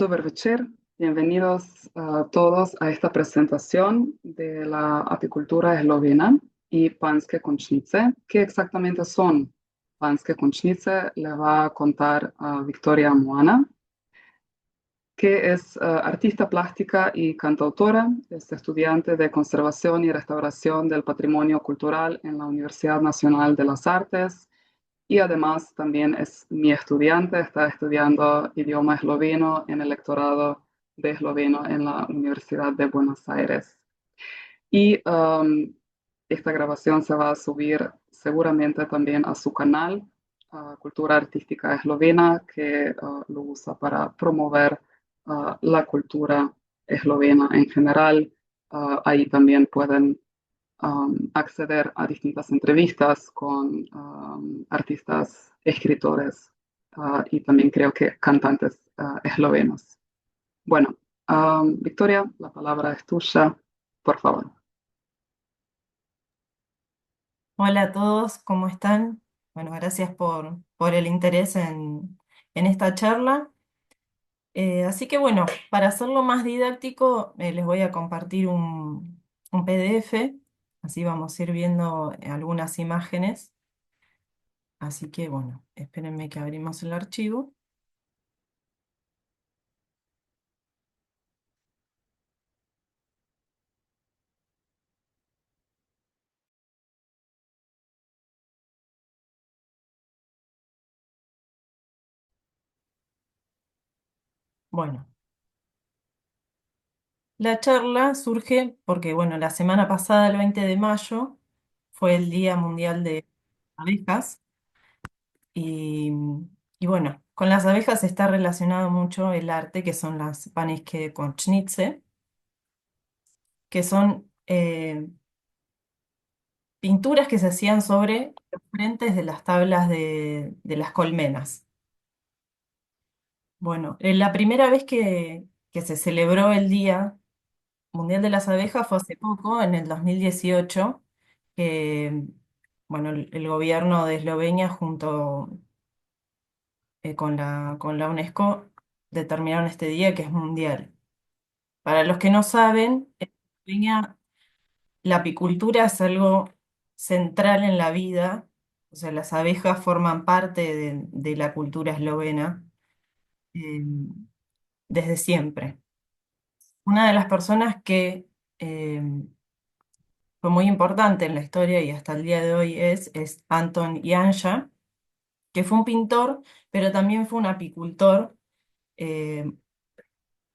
Dober večer, bienvenidos a todos a esta presentación de la apicultura eslovena y panske končnice. ¿Qué exactamente son panske končnice? Le va a contar Victoria Moana, que es artista plástica y cantautora, es estudiante de conservación y restauración del patrimonio cultural en la Universidad Nacional de las Artes y además también es mi estudiante, está estudiando idioma esloveno en el lectorado de esloveno en la Universidad de Buenos Aires. Y esta grabación se va a subir seguramente también a su canal, Cultura Artística Eslovena, que lo usa para promover la cultura eslovena en general. Ahí también pueden acceder a distintas entrevistas con artistas, escritores y también creo que cantantes eslovenos. Bueno, Victoria, la palabra es tuya, por favor. Hola a todos, ¿cómo están? Bueno, gracias por el interés en esta charla. Así que bueno, para hacerlo más didáctico, les voy a compartir un PDF, así vamos a ir viendo algunas imágenes. Así que bueno, espérenme que abrimos el archivo. Bueno, la charla surge porque bueno, la semana pasada, el 20 de mayo, fue el Día Mundial de Abejas. Y, y bueno, con las abejas está relacionado mucho el arte, que son las Paniske Končnice, que son pinturas que se hacían sobre los frentes de las tablas de las colmenas. Bueno, la primera vez que se celebró el Día Mundial de las Abejas fue hace poco, en el 2018, que bueno, el gobierno de Eslovenia junto con la UNESCO determinaron este día que es mundial. Para los que no saben, en Eslovenia la apicultura es algo central en la vida, o sea, las abejas forman parte de la cultura eslovena eh, desde siempre. Una de las personas que eh, fue muy importante en la historia y hasta el día de hoy es Anton Janša, que fue un pintor, pero también fue un apicultor. eh,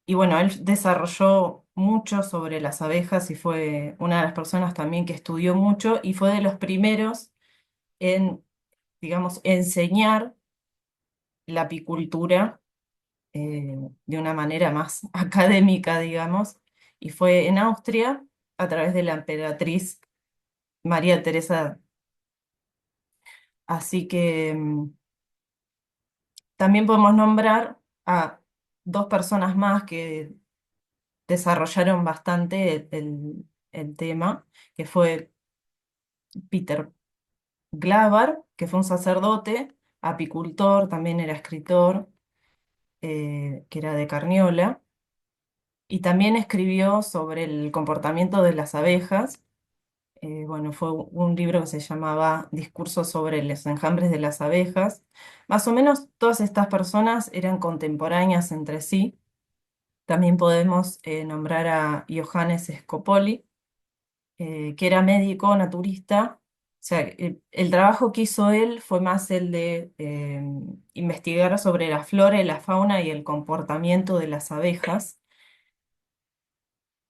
Y bueno, él desarrolló mucho sobre las abejas y fue una de las personas también que estudió mucho y fue de los primeros en, digamos, enseñar la apicultura de una manera más académica, digamos, y fue en Austria a través de la emperatriz María Teresa. Así que también podemos nombrar a dos personas más que desarrollaron bastante el tema, que fue Peter Glavar, que fue un sacerdote, apicultor, también era escritor, que era de Carniola, y también escribió sobre el comportamiento de las abejas. Bueno, fue un libro que se llamaba Discursos sobre los enjambres de las abejas. Más o menos todas estas personas eran contemporáneas entre sí. También podemos nombrar a Johannes Scopoli, que era médico naturista. O sea, el trabajo que hizo él fue más el de investigar sobre la flora y la fauna y el comportamiento de las abejas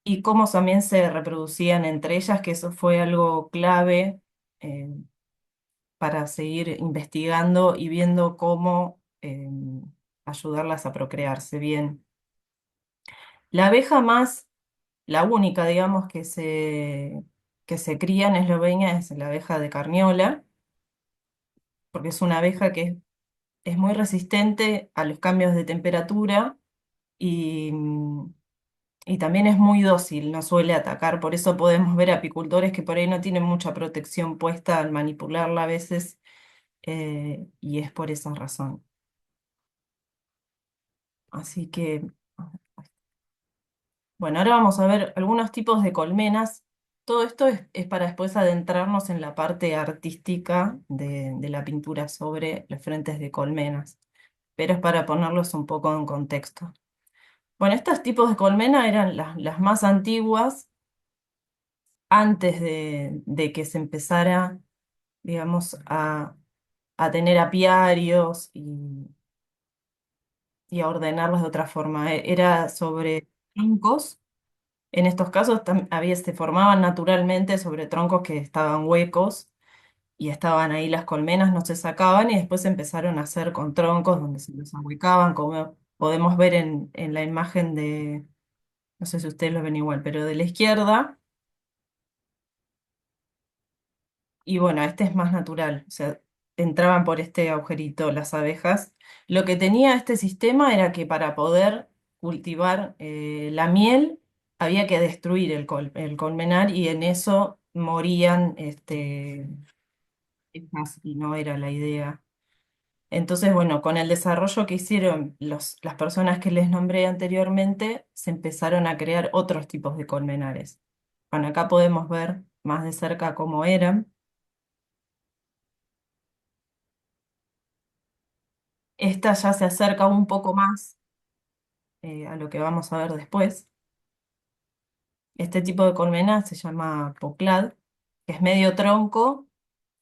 y cómo también se reproducían entre ellas, que eso fue algo clave eh, para seguir investigando y viendo cómo ayudarlas a procrearse bien. La abeja más, la única, digamos, que se cría en Eslovenia es la abeja de Carniola, porque es una abeja que es muy resistente a los cambios de temperatura y, y también es muy dócil, no suele atacar. Por eso podemos ver apicultores que por ahí no tienen mucha protección puesta al manipularla a veces, y es por esa razón. Así que. Bueno, ahora vamos a ver algunos tipos de colmenas. Todo esto es para después adentrarnos en la parte artística de la pintura sobre los frentes de colmenas, pero es para ponerlos un poco en contexto. Bueno, estos tipos de colmena eran las más antiguas antes de que se empezara, digamos, a tener apiarios y a ordenarlos de otra forma. Era sobre troncos. En estos casos se formaban naturalmente sobre troncos que estaban huecos y estaban ahí las colmenas, no se sacaban y después empezaron a hacer con troncos donde se los ahuecaban, como podemos ver en la imagen de, no sé si ustedes lo ven igual, pero de la izquierda. Y bueno, este es más natural, o sea, entraban por este agujerito las abejas. Lo que tenía este sistema era que para poder cultivar la miel había que destruir el colmenar y en eso morían abejas y no era la idea. Entonces, bueno, con el desarrollo que hicieron las personas que les nombré anteriormente, se empezaron a crear otros tipos de colmenares. Bueno, acá podemos ver más de cerca cómo eran. Esta ya se acerca un poco más a lo que vamos a ver después. Este tipo de colmena se llama poclad, que es medio tronco,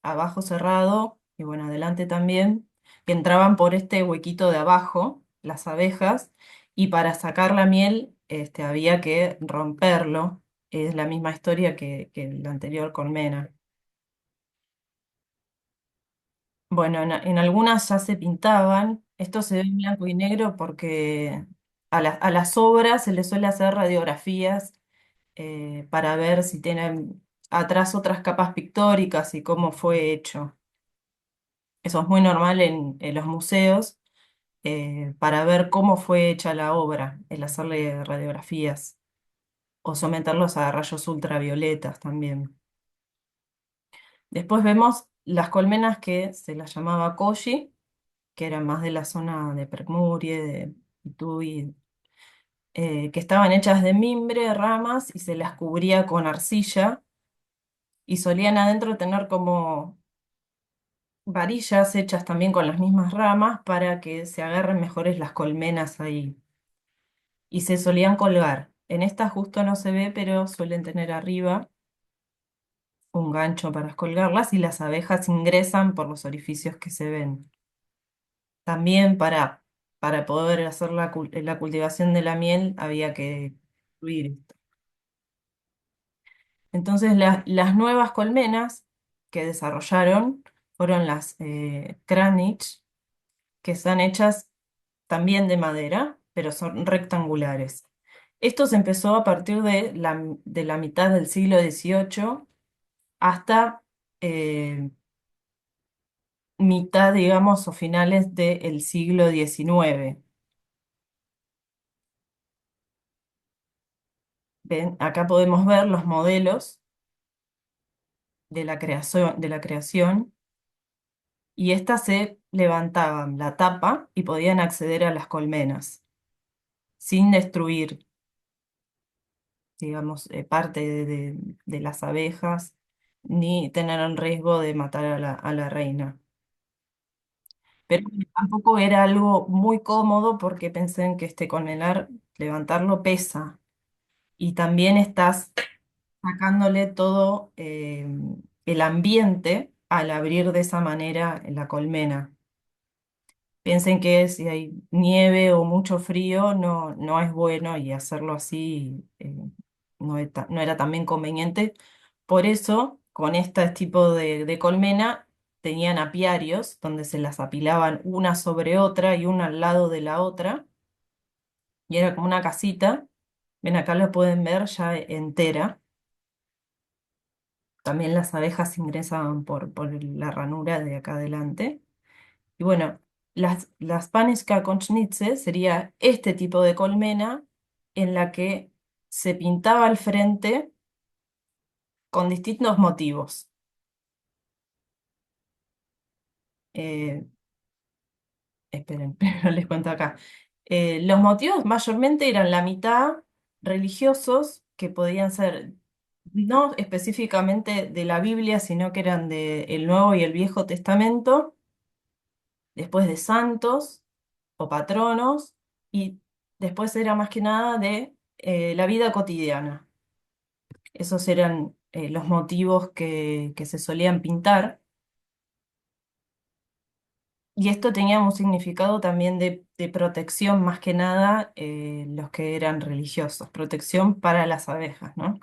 abajo cerrado y bueno, adelante también, que entraban por este huequito de abajo las abejas y para sacar la miel había que romperlo. Es la misma historia que la anterior colmena. Bueno, en algunas ya se pintaban. Esto se ve en blanco y negro porque a las obras se les suele hacer radiografías para ver si tienen atrás otras capas pictóricas y cómo fue hecho. Eso es muy normal en los museos para ver cómo fue hecha la obra, el hacerle radiografías o someterlos a rayos ultravioletas también. Después vemos las colmenas que se las llamaba koji, que eran más de la zona de Prekmurie, de Pituí, que estaban hechas de mimbre, ramas y se las cubría con arcilla y solían adentro tener como varillas hechas también con las mismas ramas para que se agarren mejores las colmenas ahí. Y se solían colgar. En esta justo no se ve, pero suelen tener arriba un gancho para colgarlas y las abejas ingresan por los orificios que se ven. También para poder hacer la cultivación de la miel había que construir esto. Entonces las nuevas colmenas que desarrollaron fueron las Kranich, que están hechas también de madera, pero son rectangulares. Esto se empezó a partir de la mitad del siglo XVIII hasta mitad, digamos, o finales del siglo XIX. ¿Ven? Acá podemos ver los modelos de la creación y estas se levantaban la tapa y podían acceder a las colmenas sin destruir, digamos, parte de las abejas ni tener el riesgo de matar a la reina. Pero tampoco era algo muy cómodo porque pensé en que este colmenar, levantarlo pesa y también estás sacándole todo el ambiente al abrir de esa manera la colmena. Piensen que si hay nieve o mucho frío no es bueno y hacerlo así no era también conveniente. Por eso, con este tipo de colmena, tenían apiarios donde se las apilaban una sobre otra y una al lado de la otra, y era como una casita. Ven, acá lo pueden ver ya entera. También las abejas ingresaban por la ranura de acá adelante. Y bueno, las Panisca Conchnice sería este tipo de colmena en la que se pintaba al frente con distintos motivos. Eh, Esperen, pero les cuento acá. Los motivos mayormente eran la mitad religiosos que podían ser no específicamente de la Biblia, sino que eran del Nuevo y el Viejo Testamento, después de santos o patronos, y después era más que nada de la vida cotidiana. Esos eran los motivos que se solían pintar. Y esto tenía un significado también de protección, más que nada, los que eran religiosos, protección para las abejas, ¿no?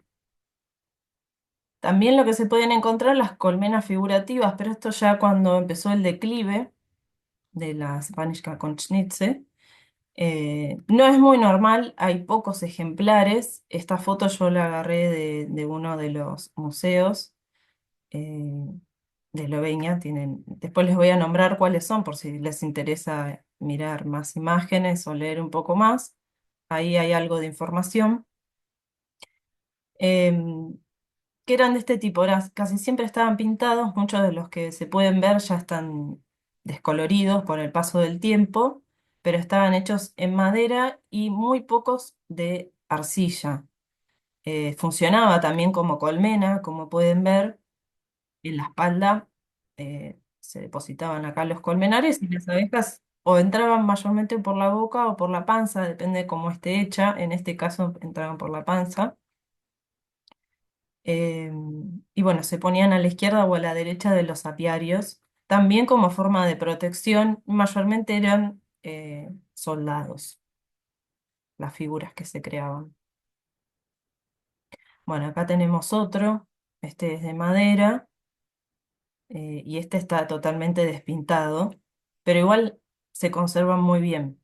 También lo que se pueden encontrar las colmenas figurativas, pero esto ya cuando empezó el declive de la Spanishka Konchnice. No es muy normal, hay pocos ejemplares. Esta foto yo la agarré de uno de los museos eh, de Eslovenia. Después les voy a nombrar cuáles son por si les interesa mirar más imágenes o leer un poco más. Ahí hay algo de información. Em, que eran de este tipo, casi siempre estaban pintados, muchos de los que se pueden ver ya están descoloridos por el paso del tiempo, pero estaban hechos en madera y muy pocos de arcilla. Funcionaba también como colmena, como pueden ver, en la espalda se depositaban acá los colmenares y las abejas o entraban mayormente por la boca o por la panza, depende de cómo esté hecha, en este caso entraban por la panza. Eh, y bueno, se ponían a la izquierda o a la derecha de los apiarios, también como forma de protección, mayormente eran soldados, las figuras que se creaban. Bueno, acá tenemos otro, este es de madera y este está totalmente despintado, pero igual se conservan muy bien.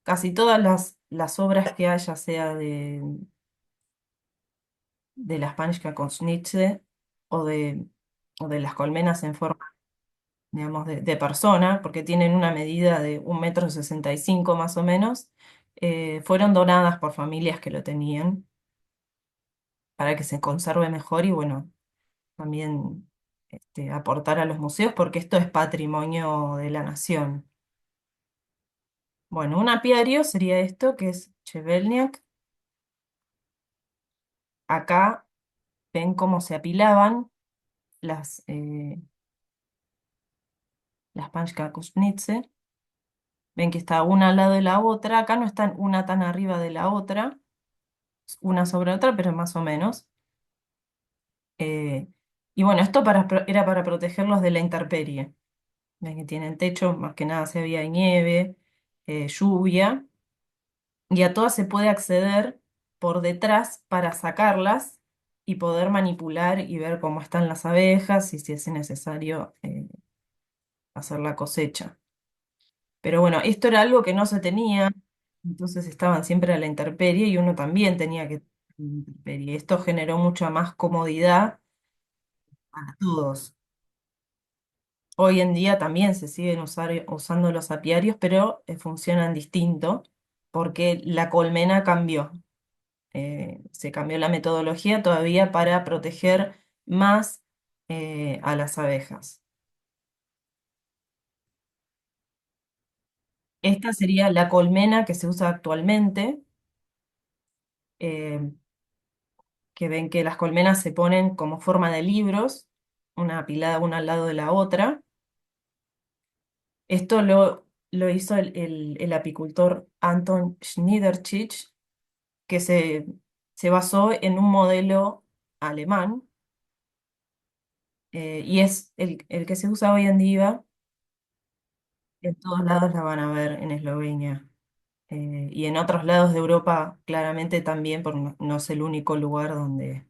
Casi todas las obras que hay, ya sea de la Spanska Kostnice o o de las colmenas en forma digamos, de persona, porque tienen una medida de 1,65 m más o menos, fueron donadas por familias que lo tenían para que se conserve mejor y bueno, también aportar a los museos porque esto es patrimonio de la nación. Bueno, un apiario sería esto, que es Chevelniak. Acá ven cómo se apilaban las Panchka Kustnice. Ven que está una al lado de la otra. Acá no están una tan arriba de la otra, una sobre otra, pero más o menos. Eh, y bueno, esto era para protegerlos de la intemperie. Ven que tienen techo, más que nada si había nieve, lluvia, y a todas se puede acceder por detrás para sacarlas y poder manipular y ver cómo están las abejas y si es necesario hacer la cosecha. Pero bueno, esto era algo que no se tenía, entonces estaban siempre a la intemperie y uno también tenía que estar a la intemperie. Esto generó mucha más comodidad a todos. Hoy en día también se siguen usando los apiarios, pero funcionan distinto porque la colmena cambió. Se cambió la metodología todavía para proteger más a las abejas. Esta sería la colmena que se usa actualmente, eh, que ven que las colmenas se ponen como forma de libros, una apilada una al lado de la otra. Esto lo hizo el apicultor Anton Schniederchich, que se basó en un modelo alemán y es el que se usa hoy en día. En todos lados la van a ver en Eslovenia. Y en otros lados de Europa claramente también, porque no es el único lugar donde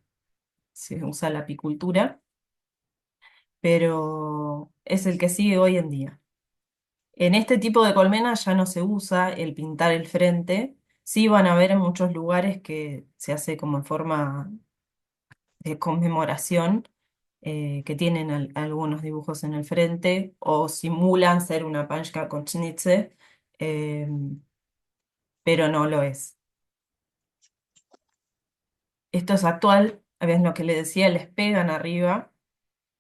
se usa la apicultura, pero es el que sigue hoy en día. En este tipo de colmenas ya no se usa el pintar el frente, sí van a ver en muchos lugares que se hace como en forma de conmemoración, que tienen algunos dibujos en el frente o simulan ser una panchka con schnitzel, eh, pero no lo es. Esto es actual, ves lo que le decía, les pegan arriba,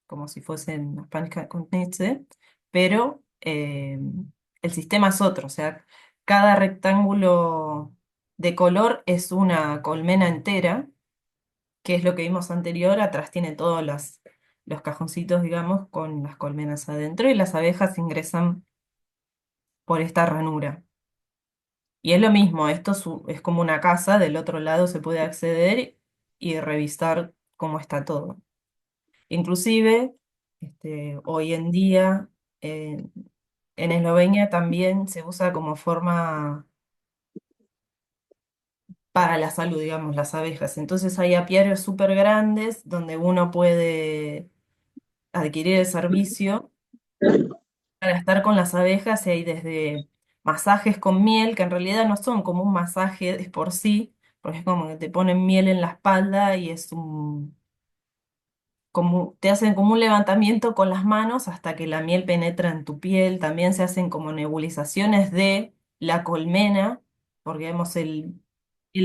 como si fuesen las panchka con schnitzel, pero el sistema es otro, o sea, cada rectángulo de color es una colmena entera, que es lo que vimos anterior. Atrás tiene todos los cajoncitos, digamos, con las colmenas adentro y las abejas ingresan por esta ranura. Y es lo mismo, esto es como una casa, del otro lado se puede acceder y revisar cómo está todo. Inclusive, hoy en día eh, en Eslovenia también se usa como forma para la salud, digamos, las abejas. Entonces hay apiarios súper grandes donde uno puede adquirir el servicio para estar con las abejas y hay desde masajes con miel, que en realidad no son como un masaje de por sí, porque es como que te ponen miel en la espalda y es como, te hacen como un levantamiento con las manos hasta que la miel penetra en tu piel. También se hacen como nebulizaciones de la colmena, porque vemos el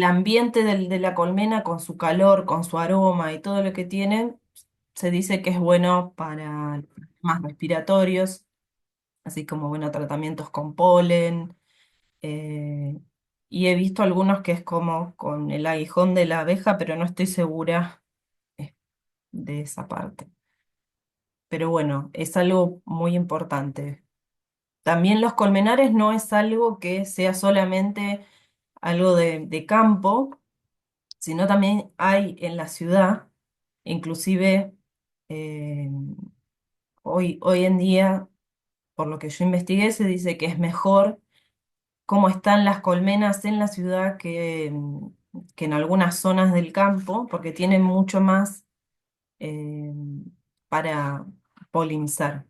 ambiente de la colmena con su calor, con su aroma y todo lo que tienen, se dice que es bueno para más respiratorios, así como, bueno, tratamientos con polen. eh, y he visto algunos que es como con el aguijón de la abeja, pero no estoy segura de esa parte. Pero bueno, es algo muy importante. También los colmenares no es algo que sea solamente algo de campo, sino también hay en la ciudad, inclusive eh, hoy en día, por lo que yo investigué, se dice que es mejor cómo están las colmenas en la ciudad que en algunas zonas del campo, porque tienen mucho más eh, para polinizar.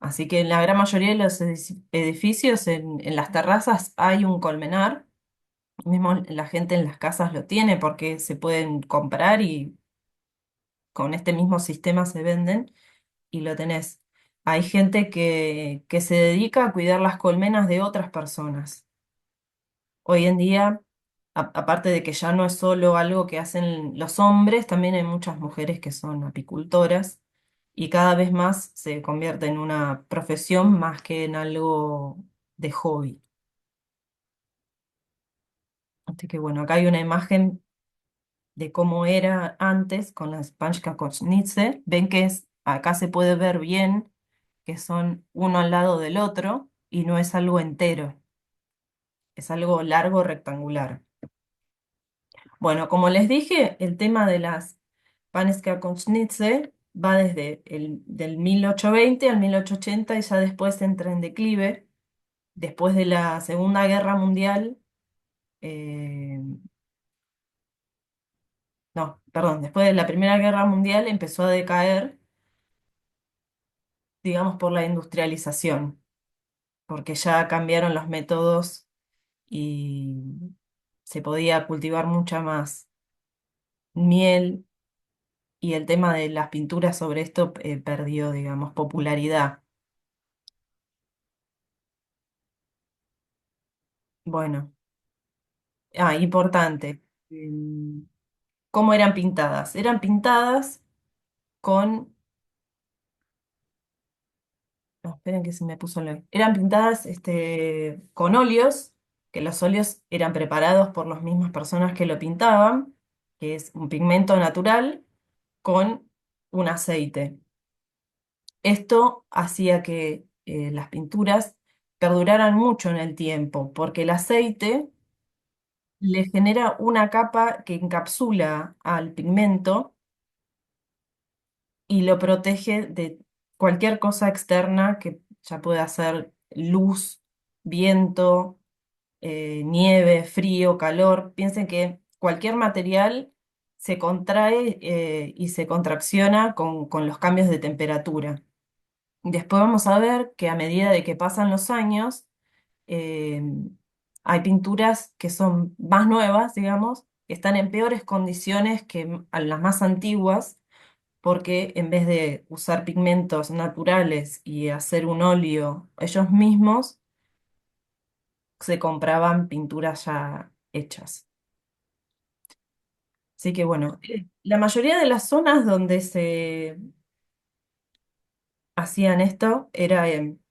Así que en la gran mayoría de los edificios, en las terrazas, hay un colmenar. Mismo la gente en las casas lo tiene porque se pueden comprar y con este mismo sistema se venden y lo tenés. Hay gente que se dedica a cuidar las colmenas de otras personas. Hoy en día, aparte de que ya no es solo algo que hacen los hombres, también hay muchas mujeres que son apicultoras y cada vez más se convierte en una profesión más que en algo de hobby. Así que bueno, acá hay una imagen de cómo era antes con las Spanska Kochnice. Ven que acá se puede ver bien que son uno al lado del otro y no es algo entero, es algo largo rectangular. Bueno, como les dije, el tema de las Panska Kochnice va desde del 1820 al 1880 y ya después entra en declive. Después de la Segunda Guerra Mundial, eh, no, perdón, después de la Primera Guerra Mundial empezó a decaer, digamos, por la industrialización, porque ya cambiaron los métodos y se podía cultivar mucha más miel y el tema de las pinturas sobre esto perdió, digamos, popularidad. Bueno, importante. ¿Cómo eran pintadas? Eran pintadas con... No, esperen que se me puso Eran pintadas con óleos, que los óleos eran preparados por las mismas personas que lo pintaban, que es un pigmento natural con un aceite. Esto hacía que las pinturas perduraran mucho en el tiempo, porque el aceite le genera una capa que encapsula al pigmento y lo protege de cualquier cosa externa que ya pueda ser luz, viento, nieve, frío, calor. Piensen que cualquier material se contrae y se contracciona con los cambios de temperatura. Después vamos a ver que a medida de que pasan los años, eh, hay pinturas que son más nuevas, digamos, que están en peores condiciones que a las más antiguas, porque en vez de usar pigmentos naturales y hacer un óleo ellos mismos, se compraban pinturas ya hechas. Así que bueno, la mayoría de las zonas donde se hacían esto era en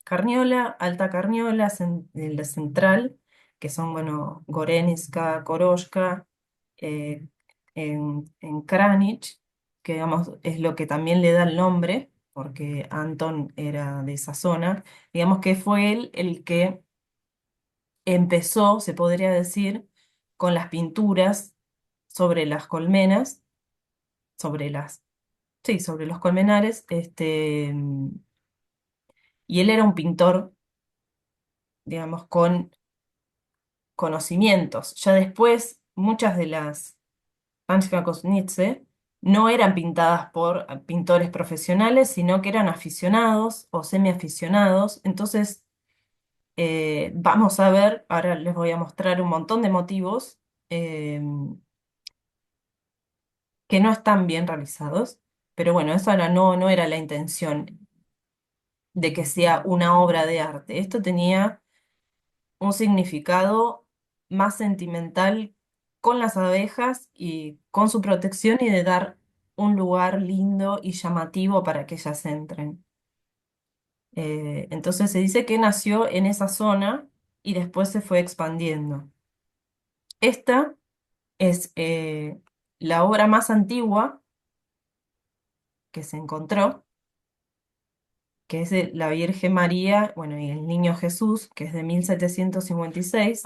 Carniola, Alta Carniola, en la central, que son, bueno, Gorenicka, Koroshka, eh, en Kranich, que digamos es lo que también le da el nombre, porque Anton era de esa zona. Digamos que fue él el que empezó, se podría decir, con las pinturas sobre las colmenas, sobre las, sí, sobre los colmenares, y él era un pintor, digamos, con conocimientos. Ya después, muchas de las Anska Kosnitze no eran pintadas por pintores profesionales, sino que eran aficionados o semiaficionados. Entonces, vamos a ver, ahora les voy a mostrar un montón de motivos eh, que no están bien realizados, pero bueno, eso ahora no era la intención de que sea una obra de arte. Esto tenía un significado más sentimental con las abejas y con su protección y de dar un lugar lindo y llamativo para que ellas entren. Entonces se dice que nació en esa zona y después se fue expandiendo. Esta es la obra más antigua que se encontró, que es de la Virgen María, bueno, y el Niño Jesús, que es de 1756.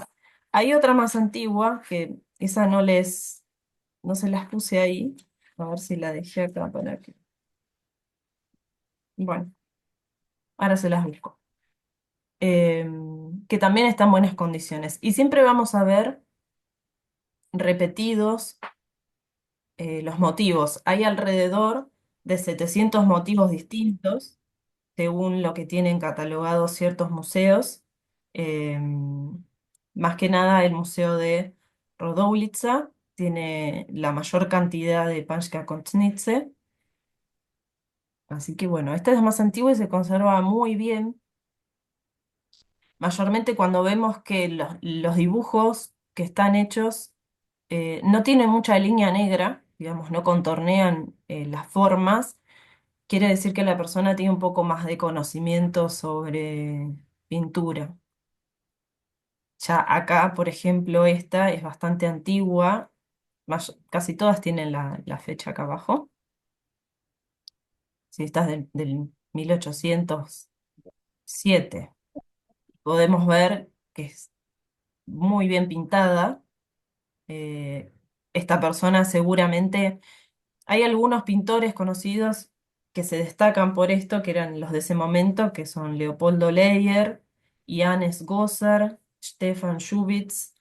Hay otra más antigua, que esa no se las puse ahí, a ver si la dejé acá para que, bueno, ahora se las busco. Que también está en buenas condiciones. Y siempre vamos a ver repetidos los motivos. Hay alrededor de 700 motivos distintos según lo que tienen catalogados ciertos museos. Eh, Más que nada el Museo de Rodowitza tiene la mayor cantidad de Panska Kontznitze. Así que bueno, esta es más antigua y se conserva muy bien. Mayormente cuando vemos que los dibujos que están hechos no tienen mucha línea negra, digamos, no contornean las formas. Quiere decir que la persona tiene un poco más de conocimiento sobre pintura. Ya acá, por ejemplo, esta es bastante antigua, casi todas tienen la fecha acá abajo. Si esta es del 1807, podemos ver que es muy bien pintada. Eh, Esta persona seguramente, hay algunos pintores conocidos que se destacan por esto, que eran los de ese momento, que son Leopoldo Leyer, Johannes Gosar, Stefan Schubitz.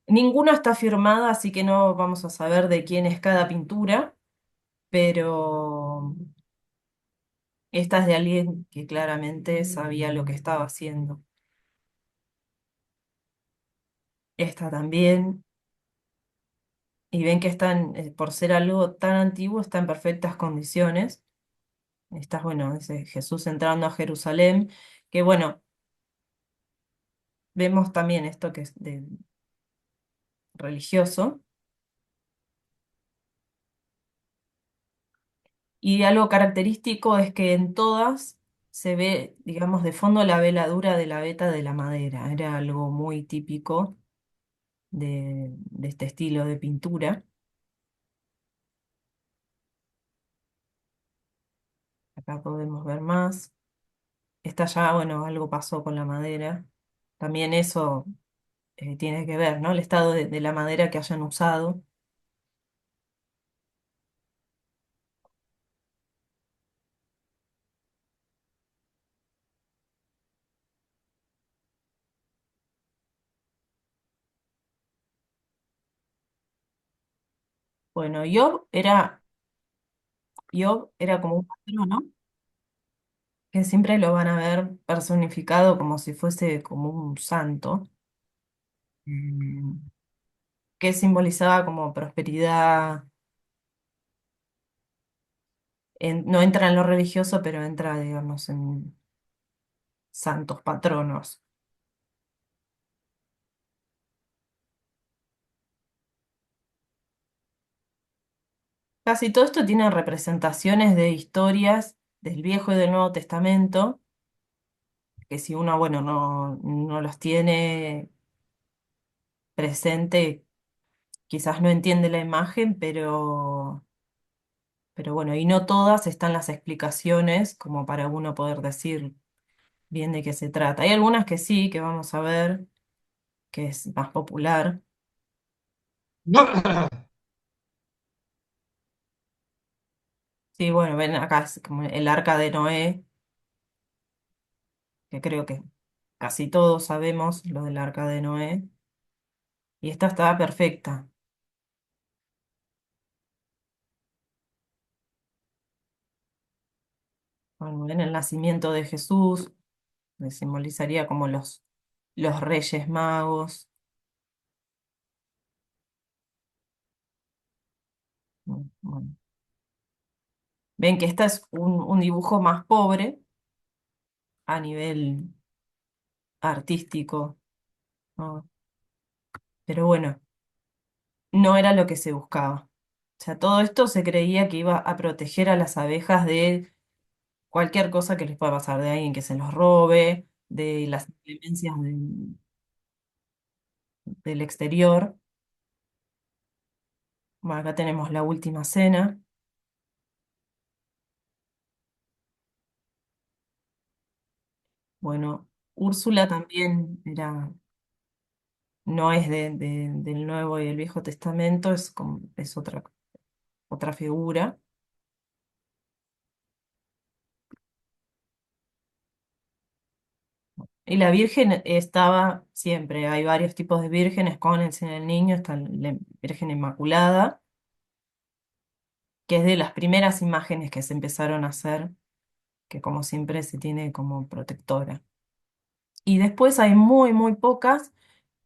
Ninguna está firmada, así que no vamos a saber de quién es cada pintura, pero esta es de alguien que claramente sabía lo que estaba haciendo. Esta también, y ven que están, por ser algo tan antiguo, está en perfectas condiciones. Esta es, bueno, ese Jesús entrando a Jerusalén, que bueno, vemos también esto que es religioso. Y algo característico es que en todas se ve, digamos, de fondo la veladura de la veta de la madera. Era algo muy típico de este estilo de pintura. Acá podemos ver más. Esta ya, bueno, algo pasó con la madera. También eso tiene que ver, ¿no? El estado de la madera que hayan usado. Bueno, Job era como un patrono que siempre lo van a ver personificado como si fuese como un santo. Mm. Que simbolizaba como prosperidad. No entra en lo religioso, pero entra, digamos, en santos patronos. Casi todo esto tiene representaciones de historias del Viejo y del Nuevo Testamento, que si uno, bueno, no los tiene presente, quizás no entiende la imagen, pero bueno, y no todas están las explicaciones como para uno poder decir bien de qué se trata. Hay algunas que sí, que vamos a ver, que es más popular. Sí, bueno, ven acá es como el arca de Noé, que creo que casi todos sabemos lo del arca de Noé, y esta estaba perfecta. Bueno, ven el nacimiento de Jesús, que simbolizaría como los reyes magos. Bueno, ven que esta es un dibujo más pobre a nivel artístico, ¿no? Pero bueno, no era lo que se buscaba. O sea, todo esto se creía que iba a proteger a las abejas de cualquier cosa que les pueda pasar, de alguien que se los robe, de las inclemencias del exterior. Bueno, acá tenemos la última cena. Bueno, Úrsula también era, no es del Nuevo y el Viejo Testamento, es otra figura. Y la Virgen estaba siempre, hay varios tipos de vírgenes con el niño, está la Virgen Inmaculada, que es de las primeras imágenes que se empezaron a hacer, que como siempre se tiene como protectora. Y después hay muy, muy pocas,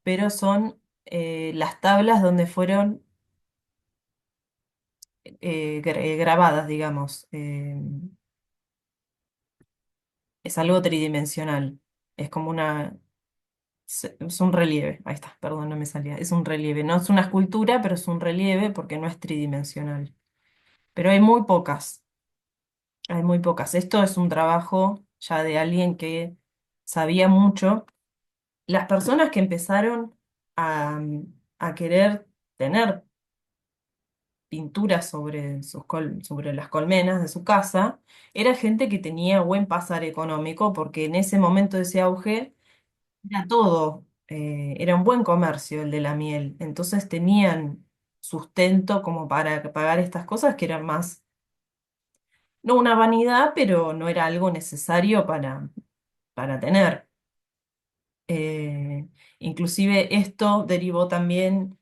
pero son las tablas donde fueron grabadas, digamos. Es algo tridimensional. Es como es un relieve. Ahí está, perdón, no me salía. Es un relieve. No es una escultura, pero es un relieve porque no es tridimensional. Pero hay muy pocas. Hay muy pocas. Esto es un trabajo ya de alguien que sabía mucho. Las personas que empezaron a, a querer tener pinturas sobre las colmenas de su casa, era gente que tenía buen pasar económico, porque en ese momento de ese auge era todo, era un buen comercio el de la miel. Entonces tenían sustento como para pagar estas cosas que eran más, no una vanidad, pero no era algo necesario para tener. Eh, Inclusive esto derivó también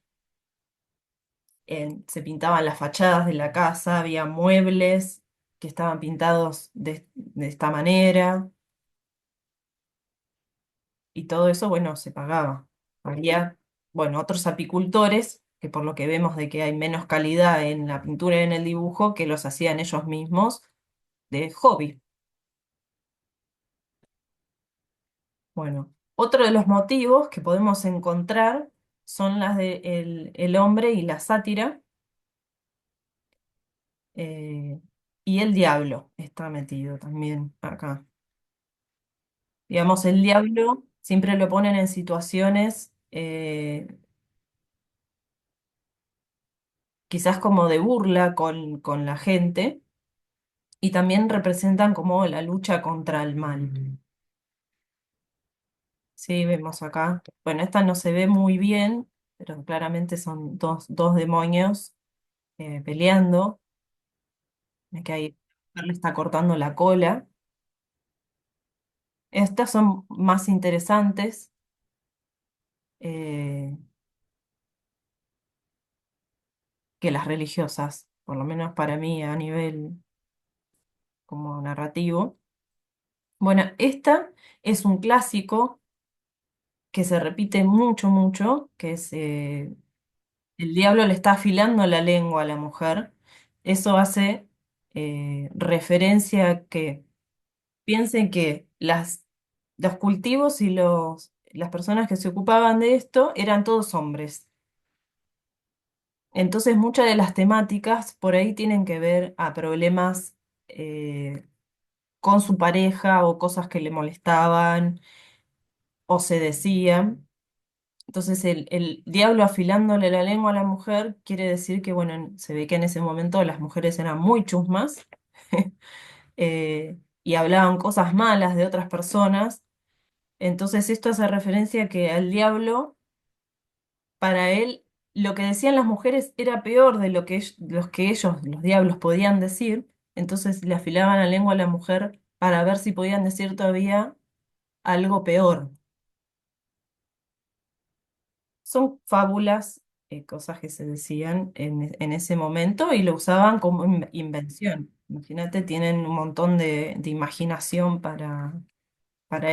se pintaban las fachadas de la casa, había muebles que estaban pintados de esta manera, y todo eso, bueno, se pagaba. Había, bueno, otros apicultores, que por lo que vemos de que hay menos calidad en la pintura y en el dibujo, que los hacían ellos mismos de hobby. Bueno, otro de los motivos que podemos encontrar son las de el hombre y la sátira, eh, y el diablo está metido también acá. Digamos, el diablo siempre lo ponen en situaciones quizás como de burla con la gente, y también representan como la lucha contra el mal. Sí, vemos acá. Bueno, esta no se ve muy bien, pero claramente son dos demonios peleando. Es que ahí le está cortando la cola. Estas son más interesantes, eh, que las religiosas, por lo menos para mí a nivel como narrativo. Bueno, esta es un clásico que se repite mucho, mucho, que es el diablo le está afilando la lengua a la mujer. Eso hace referencia a que piensen que los cultivos y las personas que se ocupaban de esto eran todos hombres. Entonces muchas de las temáticas por ahí tienen que ver a problemas con su pareja o cosas que le molestaban o se decían. Entonces el diablo afilándole la lengua a la mujer quiere decir que, bueno, se ve que en ese momento las mujeres eran muy chusmas y hablaban cosas malas de otras personas. Entonces esto hace referencia a que al diablo, para él, lo que decían las mujeres era peor de lo que, los que ellos, los diablos, podían decir. Entonces le afilaban la lengua a la mujer para ver si podían decir todavía algo peor. Son fábulas, cosas que se decían en ese momento y lo usaban como invención. Imagínate, tienen un montón de imaginación para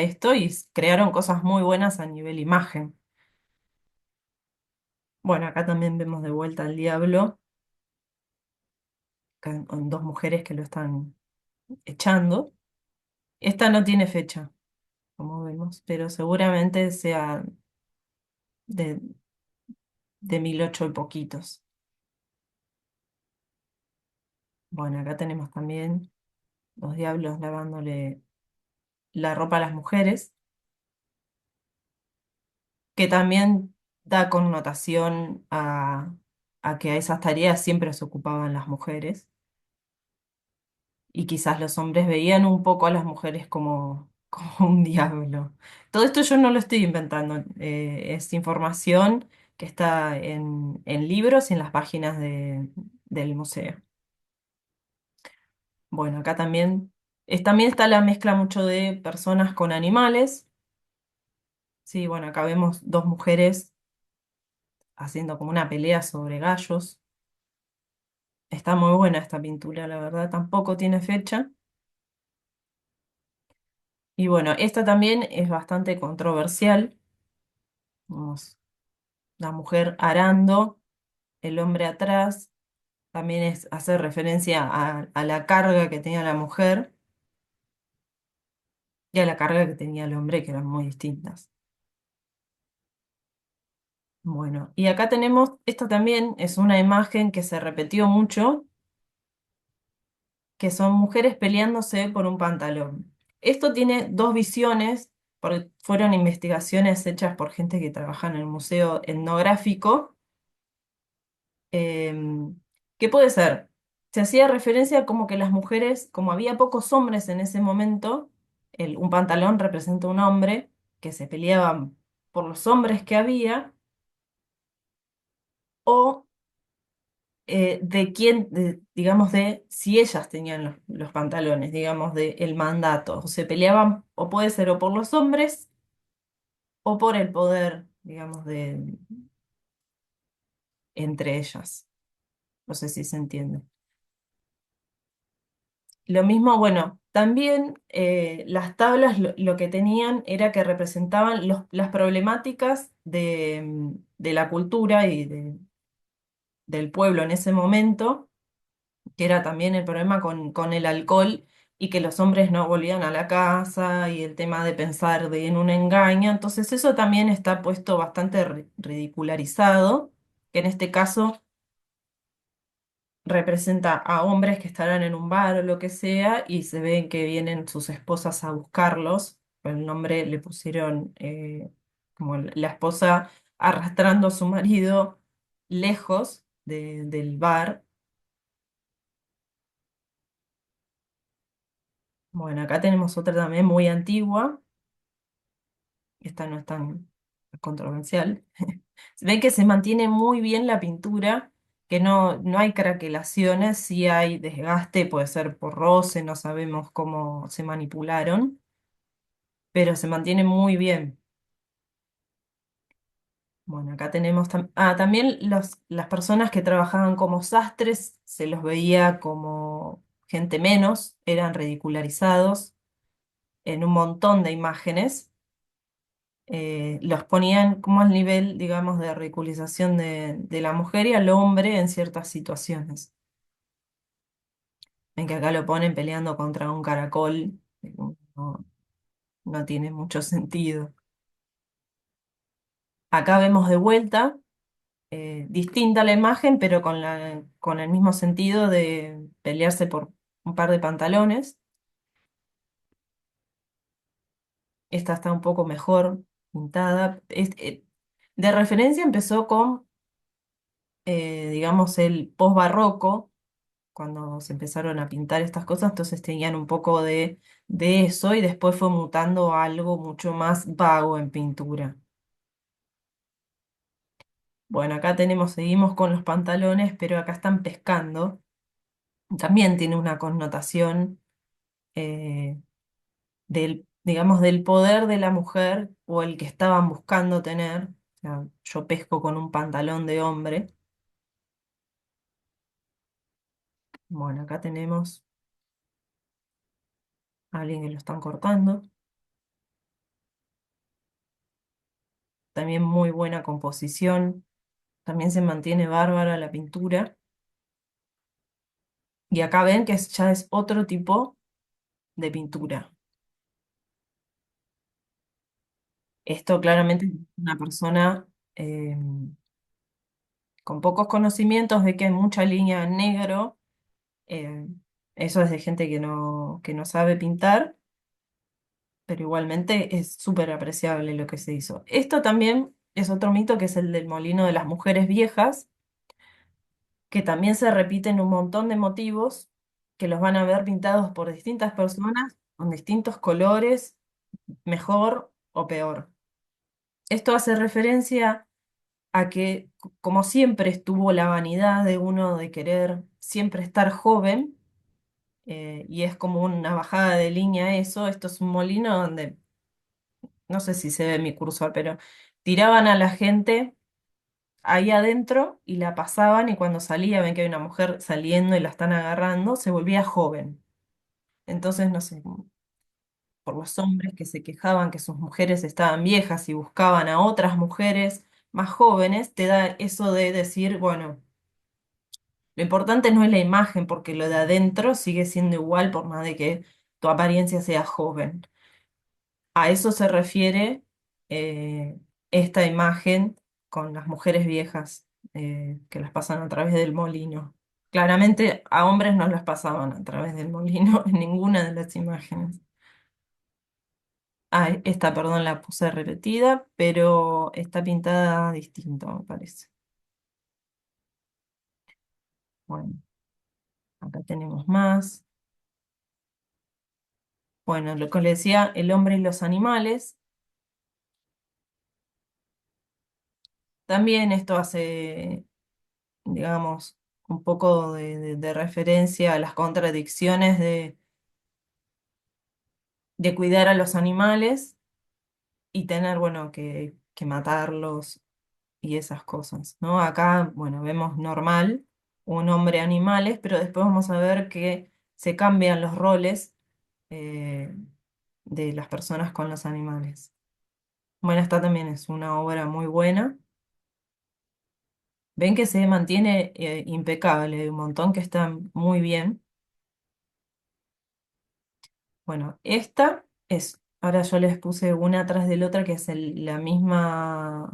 esto y crearon cosas muy buenas a nivel imagen. Bueno, acá también vemos de vuelta al diablo, con dos mujeres que lo están echando. Esta no tiene fecha, como vemos, pero seguramente sea de, de 1008 y poquitos. Bueno, acá tenemos también los diablos lavándole la ropa a las mujeres, que también da connotación a que a esas tareas siempre se ocupaban las mujeres y quizás los hombres veían un poco a las mujeres como, como un diablo. Todo esto yo no lo estoy inventando, es información que está en libros y en las páginas del museo. Bueno, acá también, también está la mezcla mucho de personas con animales. Sí, bueno, acá vemos dos mujeres haciendo como una pelea sobre gallos. Está muy buena esta pintura, la verdad, tampoco tiene fecha. Y bueno, esta también es bastante controversial. Vemos la mujer arando, el hombre atrás. También hace referencia a la carga que tenía la mujer y a la carga que tenía el hombre, que eran muy distintas. Bueno, y acá tenemos, esta también es una imagen que se repitió mucho, que son mujeres peleándose por un pantalón. Esto tiene dos visiones, porque fueron investigaciones hechas por gente que trabaja en el Museo Etnográfico. ¿Qué puede ser? Se hacía referencia como que las mujeres, como había pocos hombres en ese momento, un pantalón representa un hombre, que se peleaban por los hombres que había, o de quién, digamos, de si ellas tenían los pantalones, digamos, de el mandato. O se peleaban, o puede ser o por los hombres, o por el poder, digamos, entre ellas. No sé si se entiende. Lo mismo, bueno, también las tablas lo que tenían era que representaban las problemáticas de la cultura y del pueblo en ese momento, que era también el problema con el alcohol y que los hombres no volvían a la casa y el tema de pensar en un engaño. Entonces eso también está puesto bastante ridicularizado, que en este caso representa a hombres que estarán en un bar o lo que sea y se ven que vienen sus esposas a buscarlos. El nombre le pusieron como la esposa arrastrando a su marido lejos del bar. Bueno, acá tenemos otra también muy antigua. Esta no es tan controversial. Se ve que se mantiene muy bien la pintura, que no hay craquelaciones, sí hay desgaste, puede ser por roce, no sabemos cómo se manipularon, pero se mantiene muy bien. Bueno, acá tenemos también las personas que trabajaban como sastres, se los veía como gente menos, eran ridicularizados en un montón de imágenes. Los ponían como al nivel, digamos, de ridiculización de la mujer y al hombre en ciertas situaciones. En que acá lo ponen peleando contra un caracol, no, no tiene mucho sentido. Acá vemos de vuelta, distinta la imagen, pero con el mismo sentido de pelearse por un par de pantalones. Esta está un poco mejor pintada. De referencia empezó con, digamos, el post-barroco, cuando se empezaron a pintar estas cosas, entonces tenían un poco de eso y después fue mutando a algo mucho más vago en pintura. Bueno, acá tenemos, seguimos con los pantalones, pero acá están pescando. También tiene una connotación eh, del, digamos, del poder de la mujer o el que estaban buscando tener. O sea, yo pesco con un pantalón de hombre. Bueno, acá tenemos a alguien que lo están cortando. También muy buena composición. También se mantiene bárbara la pintura. Y acá ven que ya es otro tipo de pintura. Esto claramente es una persona eh, con pocos conocimientos de que hay mucha línea en negro. eh, Eso es de gente que no sabe pintar, pero igualmente es súper apreciable lo que se hizo. Esto también es otro mito que es el del molino de las mujeres viejas, que también se repiten un montón de motivos que los van a ver pintados por distintas personas con distintos colores, mejor o peor. Esto hace referencia a que, como siempre estuvo la vanidad de uno de querer siempre estar joven, y es como una bajada de línea eso, esto es un molino donde, no sé si se ve mi cursor, pero tiraban a la gente ahí adentro y la pasaban y cuando salía, ven que hay una mujer saliendo y la están agarrando, se volvía joven. Entonces, no sé, por los hombres que se quejaban que sus mujeres estaban viejas y buscaban a otras mujeres más jóvenes, te da eso de decir, bueno, lo importante no es la imagen, porque lo de adentro sigue siendo igual por más de que tu apariencia sea joven. A eso se refiere esta imagen con las mujeres viejas que las pasan a través del molino. Claramente a hombres no las pasaban a través del molino en ninguna de las imágenes. Ah, esta, perdón, la puse repetida, pero está pintada distinto, me parece. Bueno, acá tenemos más. Bueno, lo que le decía, el hombre y los animales. También esto hace, digamos, un poco de referencia a las contradicciones de cuidar a los animales y tener, bueno, que matarlos y esas cosas, ¿no? Acá, bueno, vemos normal un hombre animales, pero después vamos a ver que se cambian los roles eh, de las personas con los animales. Bueno, esta también es una obra muy buena. Ven que se mantiene impecable, hay un montón que están muy bien. Bueno, esta es, ahora yo les puse una atrás de la otra que es el mismo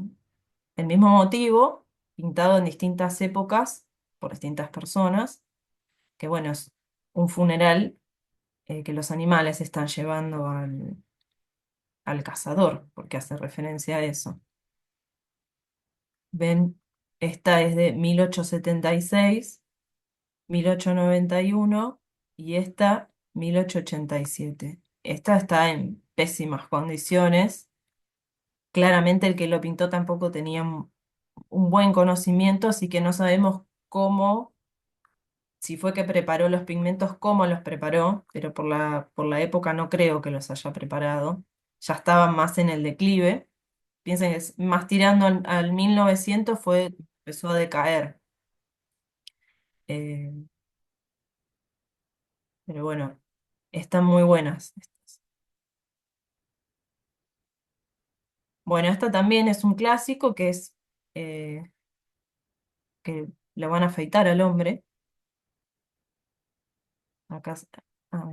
motivo, pintado en distintas épocas por distintas personas, que bueno, es un funeral que los animales están llevando al cazador, porque hace referencia a eso. Ven, esta es de 1876, 1891 y esta 1887. Esta está en pésimas condiciones. Claramente el que lo pintó tampoco tenía un buen conocimiento, así que no sabemos cómo, si fue que preparó los pigmentos, cómo los preparó, pero por la época no creo que los haya preparado. Ya estaban más en el declive. Piensen que más tirando al 1900 fue, empezó a decaer. Eh, pero bueno, están muy buenas. Bueno, esta también es un clásico que es eh, que le van a afeitar al hombre. Acá,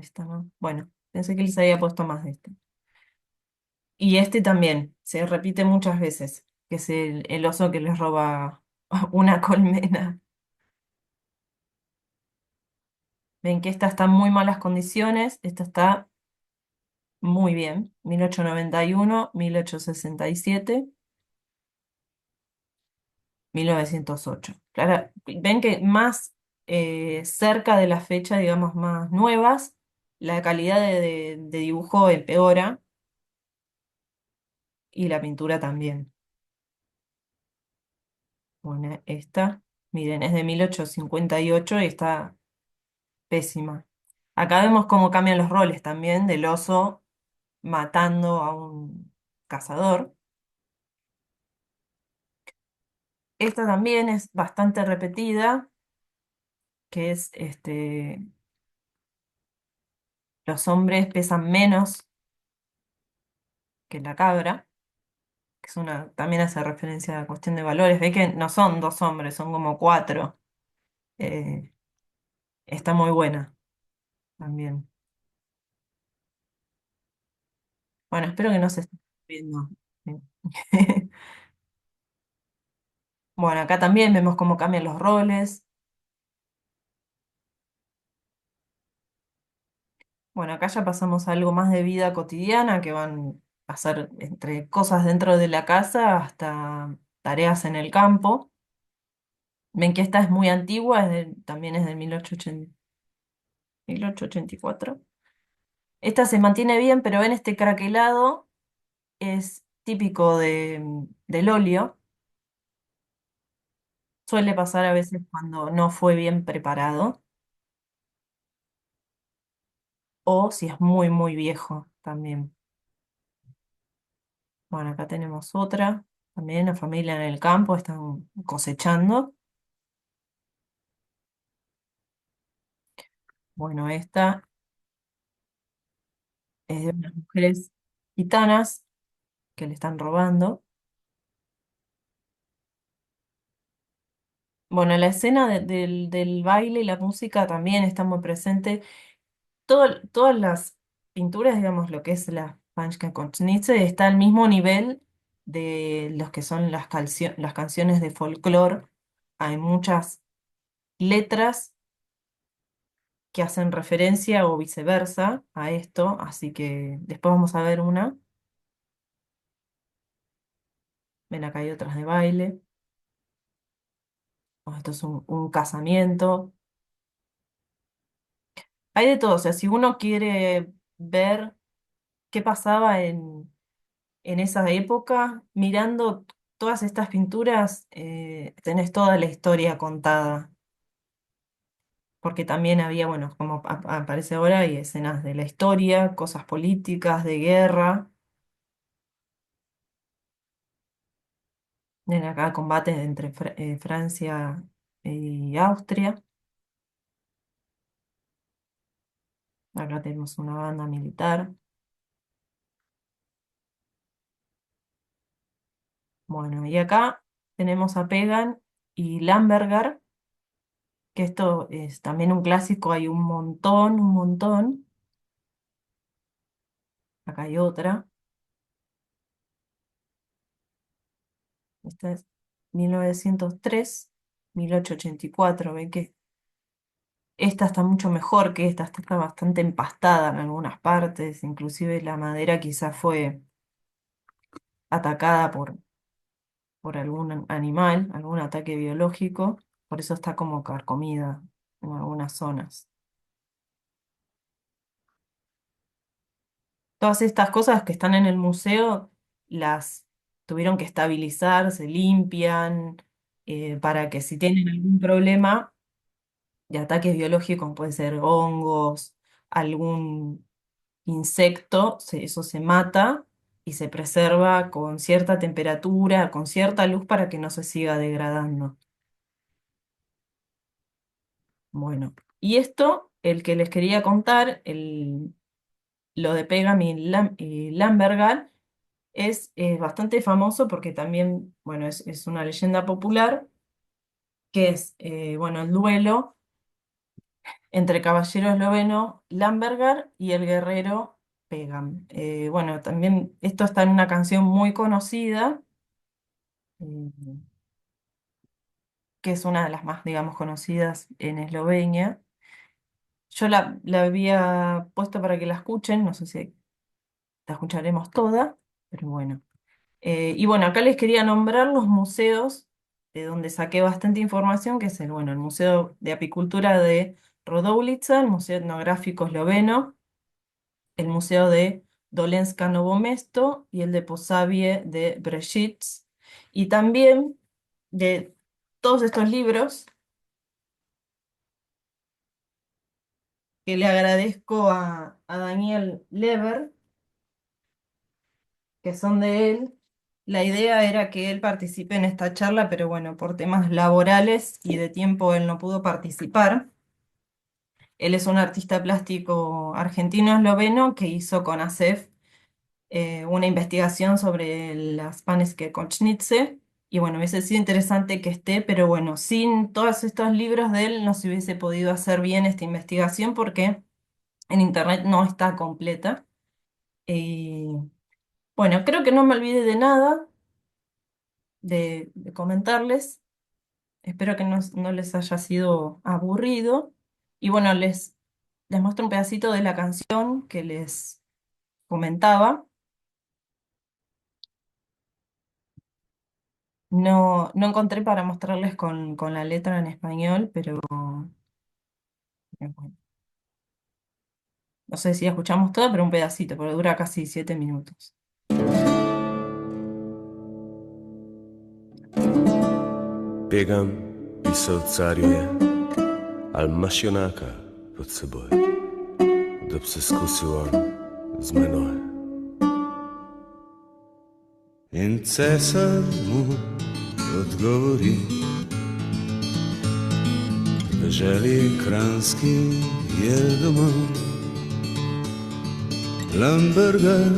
esta no. Bueno, pensé que les había puesto más de este. Y este también se repite muchas veces, que es el oso que les roba una colmena. Ven que esta está en muy malas condiciones, esta está Muy bien. 1891, 1867, 1908. Claro, ven que más cerca de la fecha, digamos, más nuevas, la calidad de dibujo empeora y la pintura también. Bueno, esta, miren, es de 1858 y está pésima. Acá vemos cómo cambian los roles también del oso matando a un cazador. Esta también es bastante repetida, que es los hombres pesan menos que la cabra, que es una, también hace referencia a la cuestión de valores. Ve que no son dos hombres, son como cuatro. Eh, Está muy buena también. Bueno, espero que no se esté viendo. Bueno, acá también vemos cómo cambian los roles. Bueno, acá ya pasamos a algo más de vida cotidiana, que van a ser entre cosas dentro de la casa hasta tareas en el campo. Ven que esta es muy antigua, también es de 1884. Esta se mantiene bien, pero ven este craquelado es típico del óleo. Suele pasar a veces cuando no fue bien preparado o si es muy, muy viejo también. Bueno, acá tenemos otra. También la familia en el campo están cosechando. Bueno, esta es de unas mujeres gitanas que le están robando. Bueno, la escena del baile y la música también está muy presente. Todas las pinturas, digamos, lo que es la Panchka Kontnice, está al mismo nivel de los que son las canciones de folclore. Hay muchas letras que hacen referencia o viceversa a esto, así que después vamos a ver una. Ven, acá hay otras de baile. Esto es un casamiento. Hay de todo, o sea, si uno quiere ver qué pasaba en esa época, mirando todas estas pinturas, tenés toda la historia contada, porque también había, bueno, como aparece ahora, hay escenas de la historia, cosas políticas, de guerra, en acá combates entre Francia y Austria. Acá tenemos una banda militar. Bueno, y acá tenemos a Pegan y Lamberger, que esto es también un clásico, hay un montón, un montón. Acá hay otra. Esta es 1903, 1884. Ven que esta está mucho mejor que esta está bastante empastada en algunas partes, inclusive la madera quizás fue atacada por algún animal, algún ataque biológico, por eso está como carcomida en algunas zonas. Todas estas cosas que están en el museo las tuvieron que estabilizar, se limpian, para que si tienen algún problema de ataques biológicos, puede ser hongos, algún insecto, eso se mata y se preserva con cierta temperatura, con cierta luz para que no se siga degradando. Bueno, y esto, el que les quería contar, lo de Pegam y Lambergal, es bastante famoso porque también, bueno, es una leyenda popular, que es, bueno, el duelo entre caballero esloveno Lambergar y el guerrero Pegam. Bueno, también esto está en una canción muy conocida, eh, que es una de las más, digamos, conocidas en Eslovenia. Yo la había puesto para que la escuchen, no sé si la escucharemos toda, pero bueno. Y bueno, acá les quería nombrar los museos de donde saqué bastante información, que es bueno, el Museo de Apicultura de Rodowitza, el Museo Etnográfico Esloveno, el Museo de Dolenska Novo Mesto y el de Posavie de Brzezic. Y también de todos estos libros que le agradezco a Daniel Lever, que son de él. La idea era que él participe en esta charla, pero bueno, por temas laborales y de tiempo él no pudo participar. Él es un artista plástico argentino-esloveno que hizo con ASEF una investigación sobre las Paneske Kočnice. Y bueno, hubiese sido interesante que esté, pero bueno, sin todos estos libros de él no se hubiese podido hacer bien esta investigación porque en internet no está completa. Y bueno, creo que no me olvide de nada de comentarles. Espero que no les haya sido aburrido. Y bueno, les muestro un pedacito de la canción que les comentaba. No encontré para mostrarles con la letra en español, pero bueno, no sé si escuchamos todo, pero un pedacito, porque dura casi 7 minutos. Běgam, písal caruje, al mašionáka pod seboj, da bi se skusil on z menoj. In cesar mu odgovori, da želi kranski je doma. Lamberger,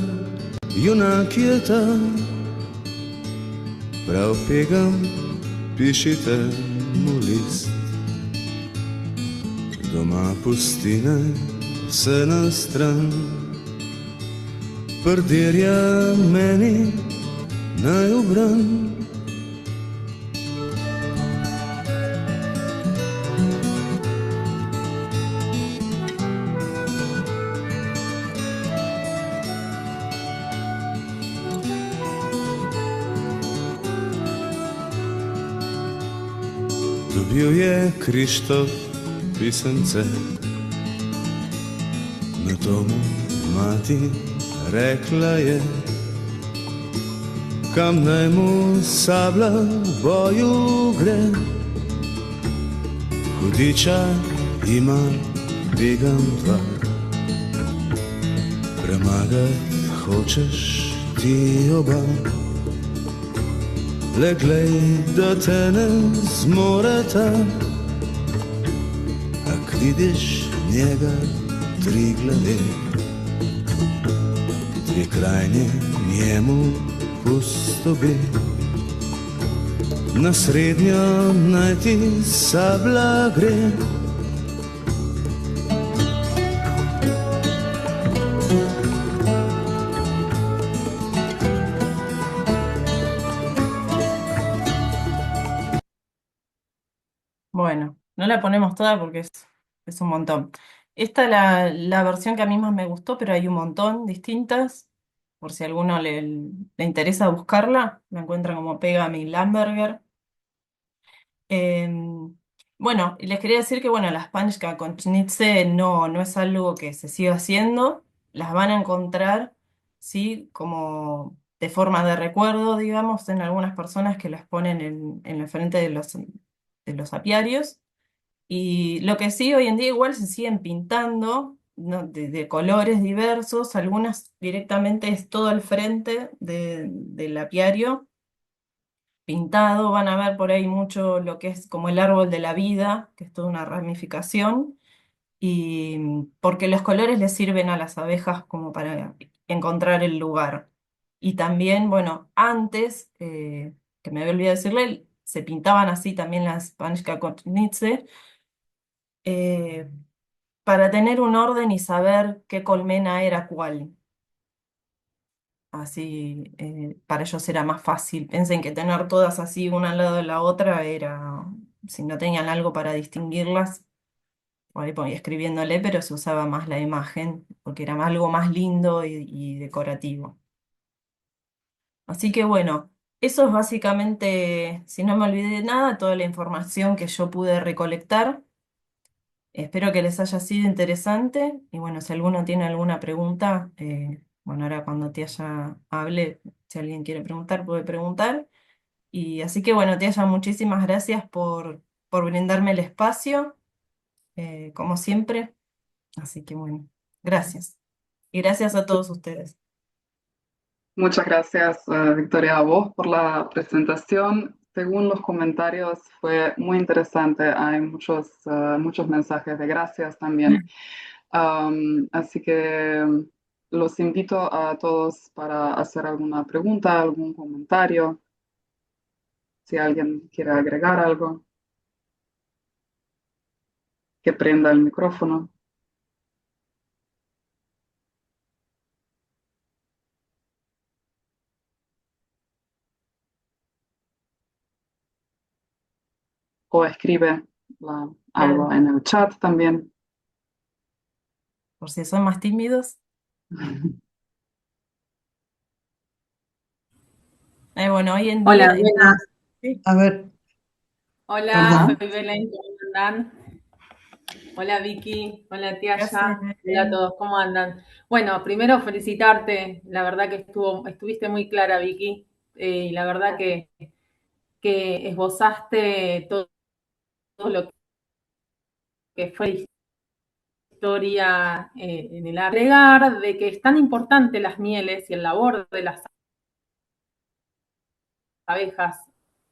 junak je ta, prav pegam, pišite mu list. Doma pustine se na stran, prdirja meni naj ubran. Dobil je Krištof pisemce, na tomu mati rekla je, kam naj mu sablja v boju gre. Hudiča ima, begam dva, premagat hočeš ti oba. Le glej, da te ne zmoreta, ak vidiš njega 3 glave, 3 krajnje njemu pustobi. Na srednjo naj ti sablja gre. Bueno, no la ponemos toda porque es un montón. Esta es la versión que a mí más me gustó, pero hay un montón distintas. Por si a alguno le interesa buscarla, la encuentran como Pégame y Lamberger. Bueno, y les quería decir que bueno, las Panchka con Schnitzel no es algo que se siga haciendo. Las van a encontrar, sí, como de forma de recuerdo, digamos, en algunas personas que las ponen en la frente de los apiarios. Y lo que sí, hoy en día igual se siguen pintando, ¿no? De colores diversos, algunas directamente es todo el frente del apiario pintado, van a ver por ahí mucho lo que es como el árbol de la vida, que es toda una ramificación, y porque los colores les sirven a las abejas como para encontrar el lugar. Y también, bueno, antes, que me había olvidado decirle, se pintaban así también las Panchka Kochnice, eh, para tener un orden y saber qué colmena era cuál. Así, para ellos era más fácil. Piensen que tener todas así una al lado de la otra era, si no tenían algo para distinguirlas, por ahí escribiéndole, pero se usaba más la imagen, que era algo más lindo y decorativo. Así que bueno, eso es básicamente, si no me olvidé de nada, toda la información que yo pude recolectar. Espero que les haya sido interesante y bueno, si alguno tiene alguna pregunta, bueno, ahora cuando Tiaya hable, si alguien quiere preguntar, puede preguntar. Y así que bueno, Tiaya, muchísimas gracias por brindarme el espacio, como siempre. Así que bueno, gracias. Y gracias a todos ustedes. Muchas gracias, Victoria, a vos por la presentación. Según los comentarios, fue muy interesante. Hay muchos mensajes de gracias también. Así que los invito a todos para hacer alguna pregunta, algún comentario, si alguien quiere agregar algo, que prenda el micrófono. O escribe algo en el chat también. Por si son más tímidos. Bueno, hoy en Hola, día... buenas. Sí. A ver, Ajá. perdón. Hola, soy Belén, ¿cómo andan? Hola Vicky, hola ¿Qué haces, Tiaya, hola a Belén? todos, ¿cómo andan? Bueno, primero felicitarte, la verdad que estuviste muy clara Vicky, y la verdad que esbozaste todo lo que fue la historia en el agregar de que es tan importante las mieles y el labor de las abejas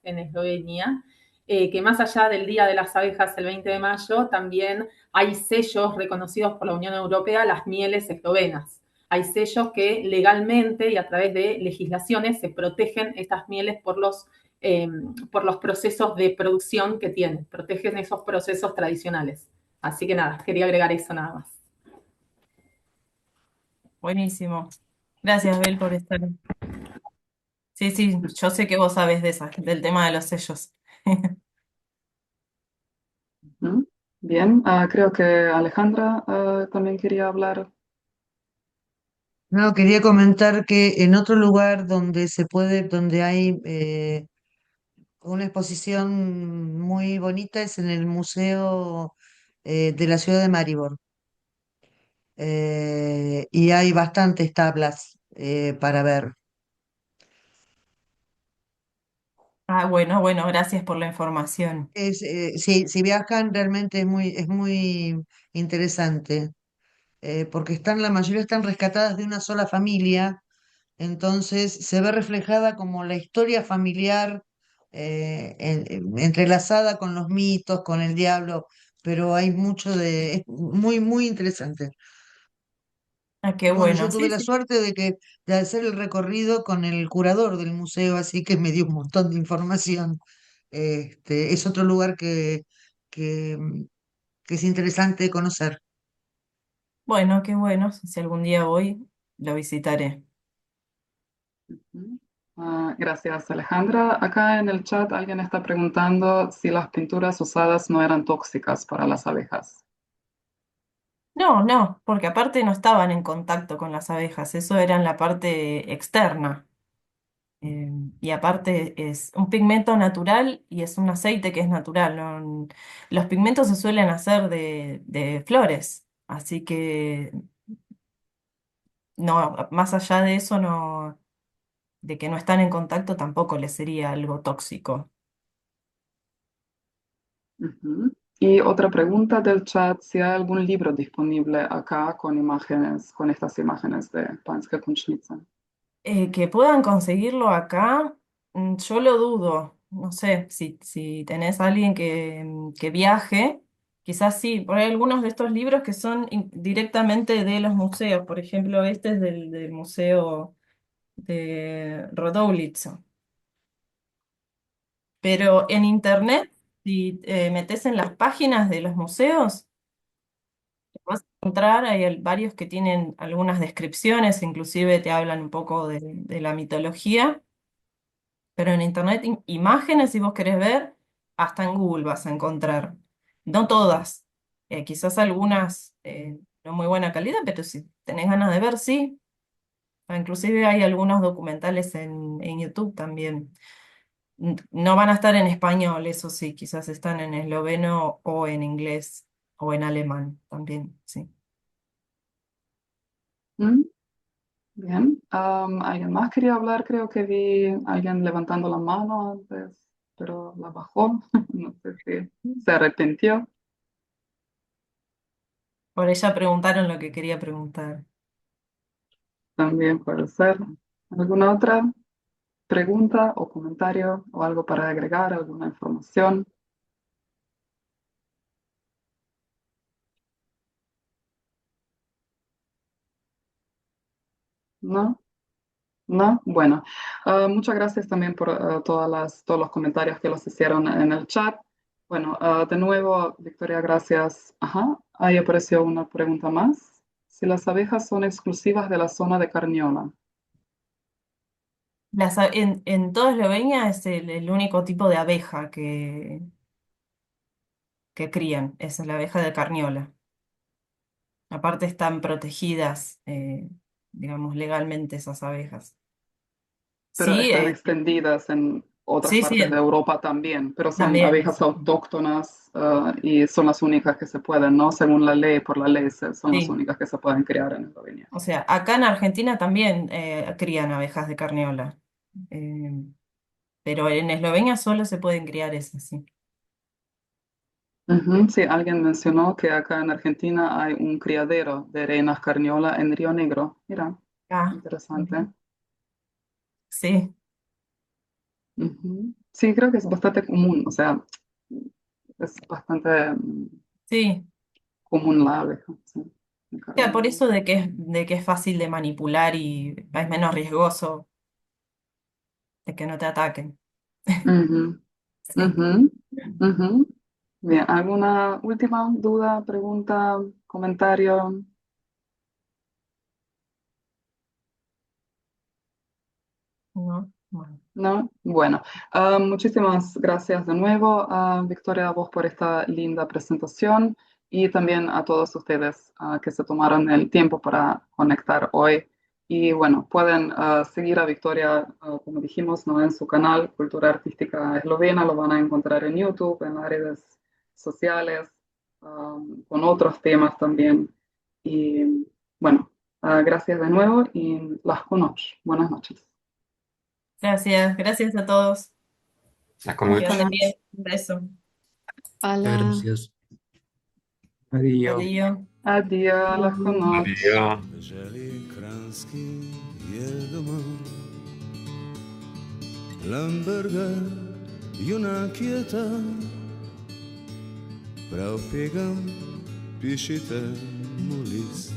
en Eslovenia, que más allá del Día de las Abejas el 20 de mayo, también hay sellos reconocidos por la Unión Europea, las mieles eslovenas. Hay sellos que legalmente y a través de legislaciones se protegen estas mieles por los procesos de producción que tienen, protegen esos procesos tradicionales. Así que nada, quería agregar eso nada más. Buenísimo. Gracias, Bel, por estar. Sí, sí, yo sé que vos sabés del tema de los sellos. Ujú. Bien, creo que Alejandra también quería hablar. No, quería comentar que en otro lugar donde se puede, donde hay una exposición muy bonita es en el Museo de la ciudad de Maribor. Y hay bastantes tablas para ver. Ah, bueno, bueno, gracias por la información. Si viajan, realmente es muy interesante, porque la mayoría están rescatadas de una sola familia. Entonces se ve reflejada como la historia familiar entrelazada con los mitos, con el diablo, pero hay es muy interesante. Ah, qué Y bueno, yo bueno. tuve Sí, la sí. suerte de hacer el recorrido con el curador del museo, así que me dio un montón de información. Es otro lugar que, mm, que es interesante conocer. Bueno, qué bueno. Si algún día voy, lo visitaré. Ujú. Gracias, Alejandra. Acá en el chat alguien está preguntando si las pinturas usadas no eran tóxicas para las abejas. No, no, porque aparte no estaban en contacto con las abejas, eso era en la parte externa. Eh, y aparte es un pigmento natural y es un aceite que es natural. Los pigmentos se suelen hacer de flores, así que no, más allá de eso, no, de que no están en contacto, tampoco les sería algo tóxico. Ujú. Y otra pregunta del chat, si hay algún libro disponible acá con imágenes, con estas imágenes de Panska Kunšnica. Que puedan conseguirlo acá, yo lo dudo. No sé, si tenés a alguien que viaje, quizás sí. Por ahí algunos de estos libros que son directamente de los museos. Por ejemplo, este es del Museo de Rodowitz. Pero en internet, si metes en las páginas de los museos, vas a encontrar, hay varios que tienen algunas descripciones, inclusive te hablan un poco de la mitología. Pero en internet, imágenes, si vos querés ver, hasta en Google vas a encontrar. No todas. Quizás algunas no muy buena calidad, pero si tenés ganas de ver, sí. Inclusive hay algunos documentales en YouTube también. No van a estar en español, eso sí, quizás están en esloveno o en inglés o en alemán también, sí. ¿Mm? Bien. ¿Alguien más quería hablar? Creo que vi a alguien levantando la mano antes, pero la bajó. No sé si se arrepintió. Por ella preguntaron lo que quería preguntar. También puede ser. ¿Alguna otra pregunta o comentario o algo para agregar, alguna información? ¿No? ¿No? Bueno, muchas gracias también por todos los comentarios que los hicieron en el chat. Bueno, de nuevo, Victoria, gracias. Ajá, ahí apareció una pregunta más. Si las abejas son exclusivas de la zona de Carniola. En toda Eslovenia es el único tipo de abeja que crían, es la abeja de Carniola. Aparte están protegidas, digamos, legalmente esas abejas. Pero Sí, están extendidas en otras sí, sí, partes de Europa también, pero son también. abejas autóctonas y son las únicas que se pueden, ¿no? Según la ley, por la ley, son las Sí. únicas que se pueden criar en Eslovenia. O sea, acá en Argentina también crían abejas de Carniola. Eh, pero en Eslovenia solo se pueden criar esas, sí. Ujú, sí, alguien mencionó que acá en Argentina hay un criadero de reinas carniola en Río Negro. Mira, Ah, interesante. ujú. Sí, Ujú. Sí, creo que es bastante común, o sea, es bastante sí. común la abeja, sí, en Ya, por Carniola. eso de que es fácil de manipular y es menos riesgoso de que no te ataquen. Ujú, Sí. ujú, ujú. Bien, ¿alguna última duda, pregunta, comentario? ¿No? Bueno. ¿No? Bueno, muchísimas gracias de nuevo, Victoria, a vos por esta linda presentación y también a todos ustedes que se tomaron el tiempo para conectar hoy. Y bueno, pueden seguir a Victoria, como dijimos, ¿no? En su canal Cultura Artística Eslovena, lo van a encontrar en YouTube, en las redes sociales, con otros temas también. Y bueno, gracias de nuevo y las conozco. Buenas noches. Gracias, gracias a todos. Las Que anden bien. Un beso. Hola. Gracias. Adiós. Adiós. Adiós, las conozco. Adiós. Želi kranski je doma. Lamberger, junak je ta, prav pegam, pišite mu list.